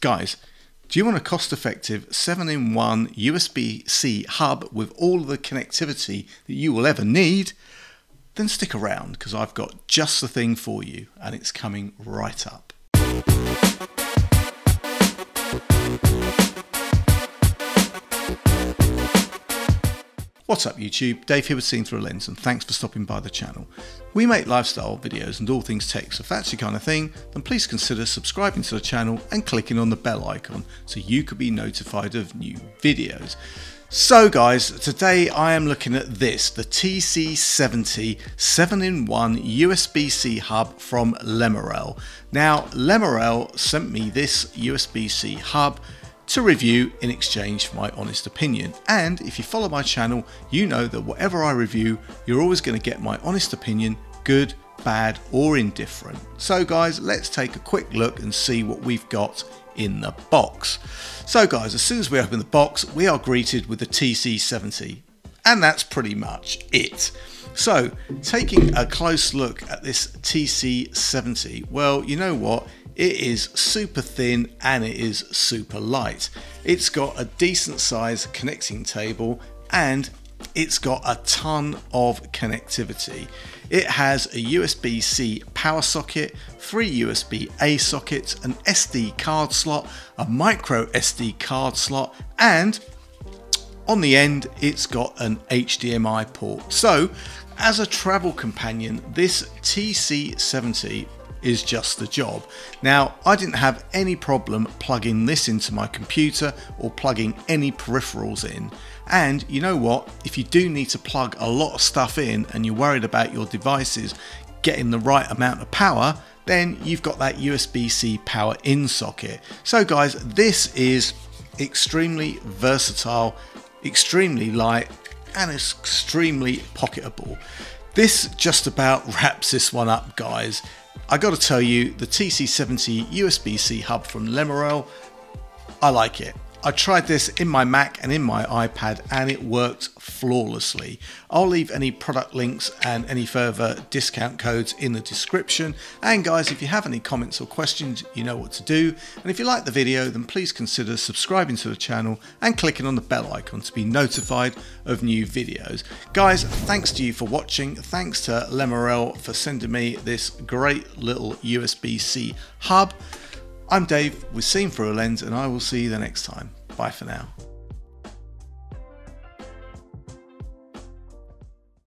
Guys, do you want a cost-effective 7-in-1 USB-C hub with all of the connectivity that you will ever need? Then stick around, because I've got just the thing for you, and it's coming right up. What's up YouTube, Dave here with Seen Through a Lens, and thanks for stopping by the channel. We make lifestyle videos and all things tech, so if that's your kind of thing, then please consider subscribing to the channel and clicking on the bell icon so you could be notified of new videos. So guys, today I am looking at this, the TC70 7-in-1 USB-C hub from Lemorele. Now Lemorele sent me this USB-C hub to review in exchange for my honest opinion, and if you follow my channel you know that whatever I review you're always going to get my honest opinion, good, bad or indifferent. So guys, let's take a quick look and see what we've got in the box. So guys, as soon as we open the box we are greeted with the TC70, and that's pretty much it. So taking a close look at this TC70, well, you know what, it is super thin and it is super light. It's got a decent size connecting table and it's got a ton of connectivity. It has a USB-C power socket, 3 USB-A sockets, an SD card slot, a micro SD card slot, and on the end it's got an HDMI port. So as a travel companion, this TC70 is just the job. Now I didn't have any problem plugging this into my computer or plugging any peripherals in, and you know what, if you do need to plug a lot of stuff in and you're worried about your devices getting the right amount of power, then you've got that USB-C power in socket. So guys, this is extremely versatile, extremely light and extremely pocketable. This just about wraps this one up guys. I got to tell you, the TC70 USB-C hub from Lemorele, I like it. I tried this in my Mac and in my iPad and it worked flawlessly. I'll leave any product links and any further discount codes in the description. And guys, if you have any comments or questions, you know what to do. And if you like the video, then please consider subscribing to the channel and clicking on the bell icon to be notified of new videos. Guys, thanks to you for watching. Thanks to Lemorele for sending me this great little USB-C hub. I'm Dave with Seen Through a Lens, and I will see you the next time. Bye for now.